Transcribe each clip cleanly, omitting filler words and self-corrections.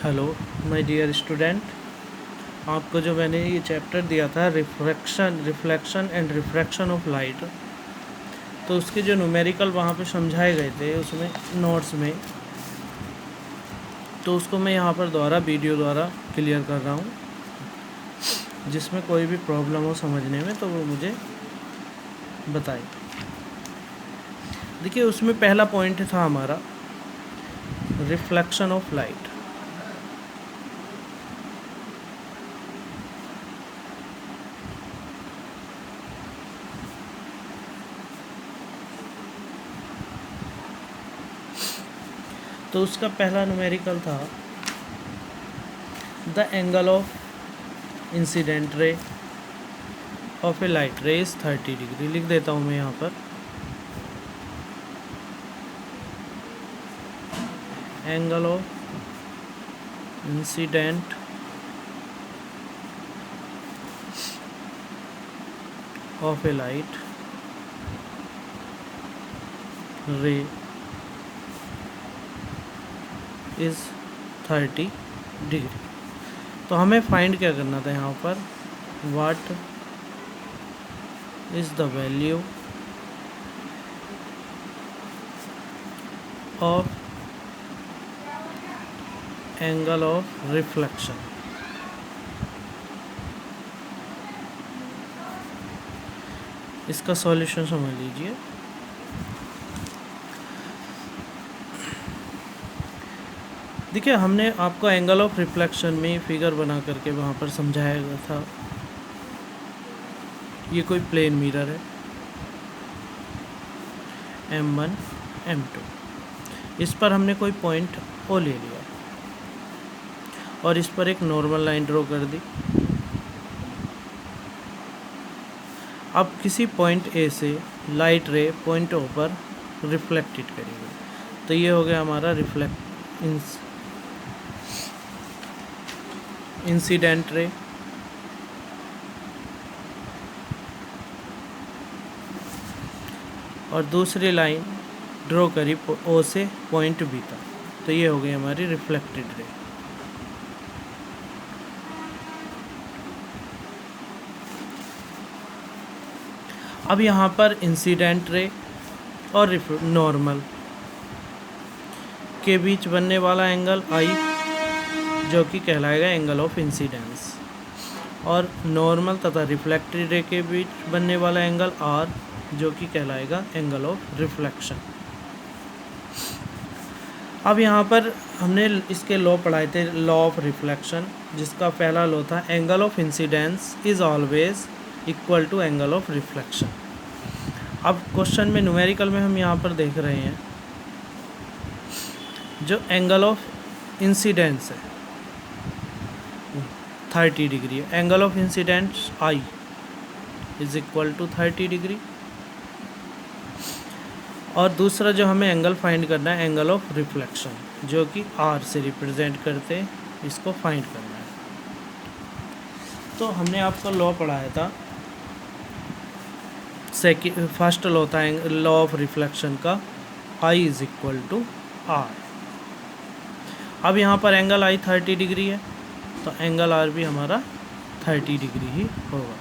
Hello my dear student, आपको जो मैंने ये चैप्टर दिया था reflection and refraction of light, तो उसके जो न्यूमेरिकल वहाँ पे समझाए गए थे उसमें नोट्स में, तो उसको मैं यहाँ पर वीडियो द्वारा क्लियर कर रहा हूँ। जिसमें कोई भी प्रॉब्लम हो समझने में तो वो मुझे बताए। देखिए, उसमें पहला पॉइंट था हमारा रिफ्लेक्शन ऑफ लाइट। तो उसका पहला न्यूमेरिकल था the angle of incident ray of A light रे इज 30 डिग्री। लिख देता हूँ मैं यहाँ पर, angle of incident of A light रे इज 30 डिग्री। तो हमें फाइंड क्या करना था यहाँ पर, what is the value of angle of reflection. इसका सॉल्यूशन समझ लीजिए। देखिए, हमने आपको एंगल ऑफ रिफ्लेक्शन में फिगर बना करके वहाँ पर समझाया गया था। ये कोई प्लेन मिरर है M1 M2, इस पर हमने कोई पॉइंट O ले लिया और इस पर एक नॉर्मल लाइन ड्रॉ कर दी। अब किसी पॉइंट A से लाइट रे पॉइंट O पर रिफ्लेक्टेड करेगी, तो ये हो गया हमारा इंसिडेंट रे। और दूसरी लाइन ड्रॉ करी O से पॉइंट B तक, तो ये हो गई हमारी रिफ्लेक्टेड रे। अब यहाँ पर इंसिडेंट रे और नॉर्मल के बीच बनने वाला एंगल I, जो कि कहलाएगा एंगल ऑफ इंसिडेंस, और नॉर्मल तथा रिफ्लेक्टेड रे के बीच बनने वाला एंगल R, जो कि कहलाएगा एंगल ऑफ रिफ्लेक्शन। अब यहाँ पर हमने इसके लॉ पढ़ाए थे, लॉ ऑफ रिफ्लेक्शन, जिसका पहला लॉ था angle of incidence is always equal to angle of reflection. अब क्वेश्चन में न्यूमेरिकल में हम यहाँ पर देख रहे हैं जो एंगल ऑफ इंसिडेंस है 30 डिग्री है। Angle of incidence I is equal to 30 degree. और दूसरा जो हमें एंगल फाइंड करना है एंगल ऑफ रिफ्लेक्शन, जो कि R से रिप्रेजेंट करते हैं, इसको फाइंड करना है। तो हमने आपको लॉ पढ़ाया था, फर्स्ट लॉ था लॉ ऑफ रिफ्लेक्शन का, I is equal to R। अब यहाँ पर एंगल I 30 डिग्री है, तो एंगल R भी हमारा 30 डिग्री ही होगा।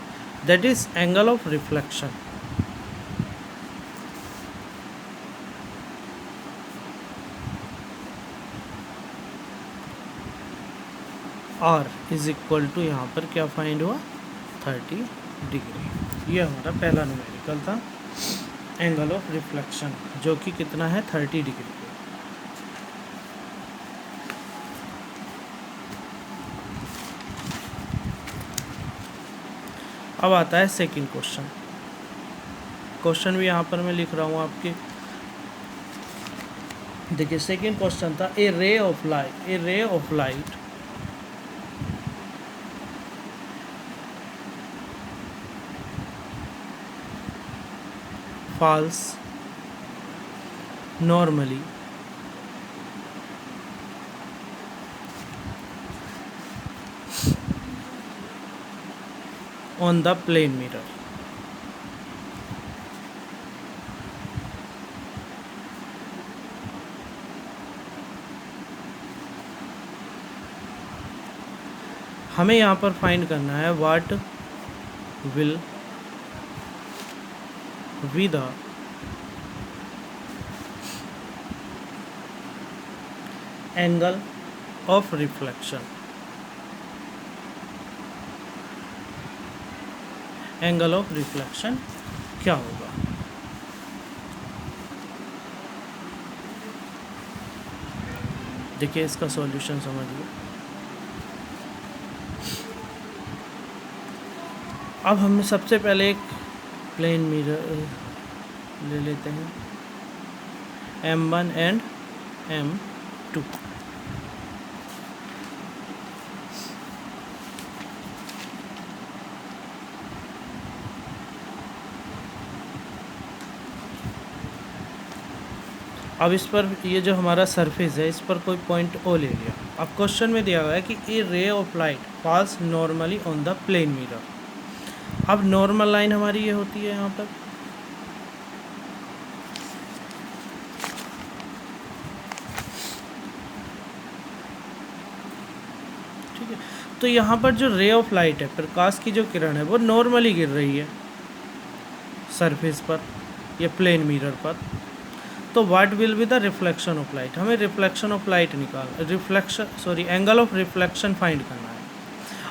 That is angle of reflection. R is equal to यहाँ पर क्या फाइंड हुआ, 30 डिग्री। ये हमारा पहला न्यूमेरिकल था एंगल ऑफ रिफ्लेक्शन, जो कि कितना है, 30 डिग्री। अब आता है सेकंड क्वेश्चन। क्वेश्चन भी यहाँ पर मैं लिख रहा हूँ आपके। देखिए, सेकंड क्वेश्चन था a ray of light falls normally on the plane mirror. हमें यहाँ पर फाइंड करना है what will be the angle of reflection. Angle of reflection क्या होगा? देखिए इसका सॉल्यूशन समझिए। अब हम सबसे पहले एक प्लेन मिरर ले लेते हैं, M1 एंड M2। अब इस पर ये जो हमारा सरफेस है इस पर कोई पॉइंट ओ ले लिया। अब क्वेश्चन में दिया हुआ है कि a ray of light pass normally on the plane mirror. अब नॉर्मल लाइन हमारी ये होती है यहाँ पर, ठीक है। तो यहाँ पर जो रे ऑफ लाइट है, प्रकाश की जो किरण है, वो नॉर्मली गिर रही है सरफेस पर या प्लेन मिरर पर। तो what will be the reflection of light? हमें reflection of light angle of reflection find करना है।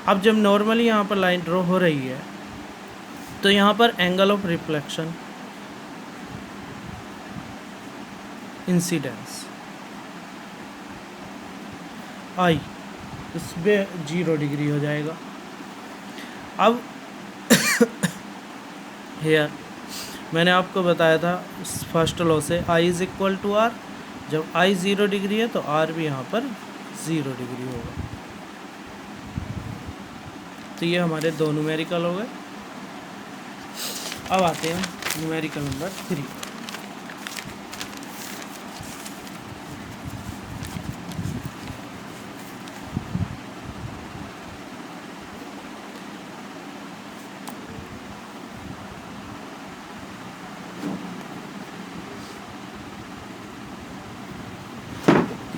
अब जब नॉर्मली यहाँ पर लाइन ड्रॉ हो रही है तो यहाँ पर एंगल ऑफ रिफ्लेक्शन इंसिडेंस आई इसमें 0 डिग्री हो जाएगा। अब हेयर मैंने आपको बताया था फर्स्ट लॉ से I is equal to R। जब I 0 डिग्री है तो R भी यहाँ पर 0 डिग्री होगा। तो ये हमारे दो न्यूमेरिकल हो गए। अब आते हैं न्यूमेरिकल नंबर 3।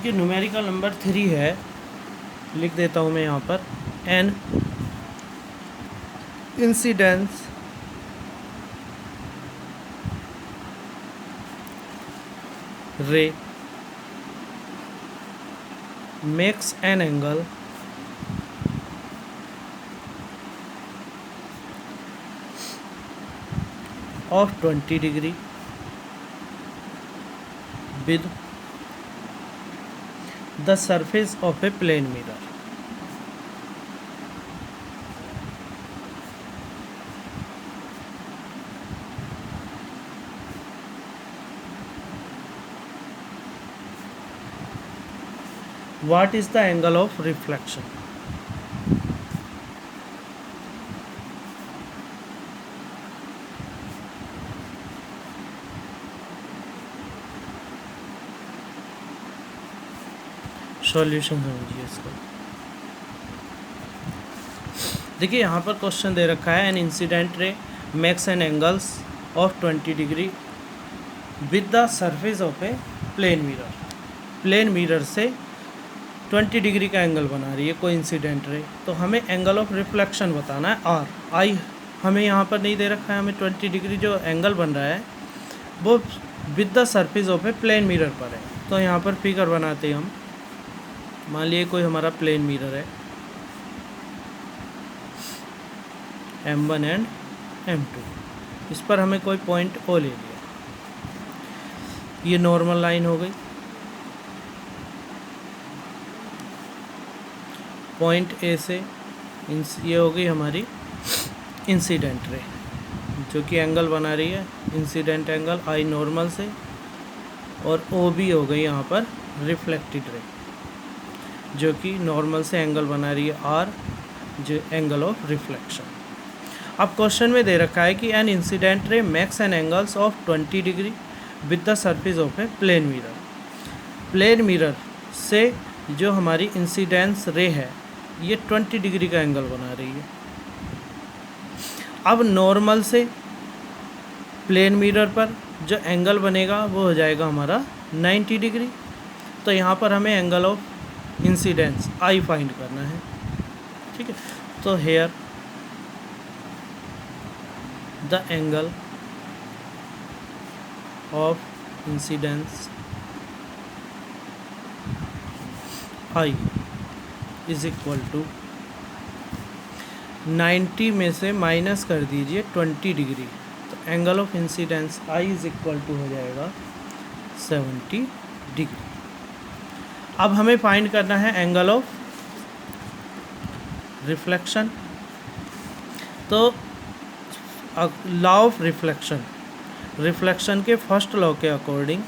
ये न्यूमेरिकल नंबर 3 है, लिख देता हूँ मैं यहाँ पर, an incidence ray makes an angle of 20 degree with the surface of a plane mirror। What is the angle of reflection? Solution समझिए इसका। देखिए यहाँ पर क्वेश्चन दे रखा है an incident ray makes an angles of 20 degree with the surface of a plane mirror. Plane mirror से 20 degree का एंगल बना रही है कोई इंसिडेंट रे। तो हमें एंगल ऑफ रिफ्लेक्शन बताना है आर। आई हमें यहाँ पर नहीं दे रखा है, हमें 20 डिग्री जो एंगल बन रहा है वो with the surface of a plane mirror पर है। तो यहाँ पर फिगर बनाते हैं हम। मान लिए कोई हमारा प्लेन मिरर है M1 एंड M2, इस पर हमें कोई पॉइंट O ले लिया। ये नॉर्मल लाइन हो गई। पॉइंट A से ये हो गई हमारी इंसिडेंट रे जो कि एंगल बना रही है इंसिडेंट एंगल I नॉर्मल से, और O भी हो गई यहाँ पर रिफ्लेक्टेड रे जो कि नॉर्मल से एंगल बना रही है R, जो एंगल ऑफ रिफ्लेक्शन। अब क्वेश्चन में दे रखा है कि an incident ray makes an angles of 20 degree with the surface of a plane mirror. Plane mirror से जो हमारी इंसिडेंस रे है ये 20 डिग्री का एंगल बना रही है। अब नॉर्मल से प्लेन मिरर पर जो एंगल बनेगा वो हो जाएगा हमारा 90 डिग्री। तो यहाँ पर हमें angle of incidence I find करना है। ठीक है। तो here the angle of incidence I is equal to 90 में से माइनस कर दीजिए 20 डिग्री, तो angle of incidence I is equal to हो जाएगा 70 डिग्री। अब हमें फाइंड करना है एंगल ऑफ रिफ्लेक्शन। तो लॉ ऑफ रिफ्लेक्शन के फर्स्ट लॉ के अकॉर्डिंग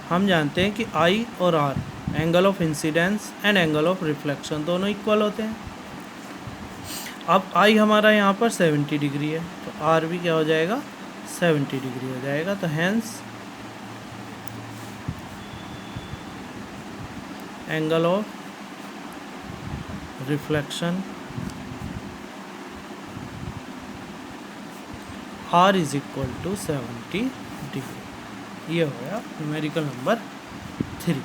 हम जानते हैं कि आई और R, angle of incidence and angle of reflection, दोनों इक्वल होते हैं। अब आई हमारा यहाँ पर 70 डिग्री है, तो आर भी क्या हो जाएगा 70 डिग्री हो जाएगा। तो hence angle of reflection R is equal to 70 degree. ये हो गया न्यूमेरिकल नंबर 3।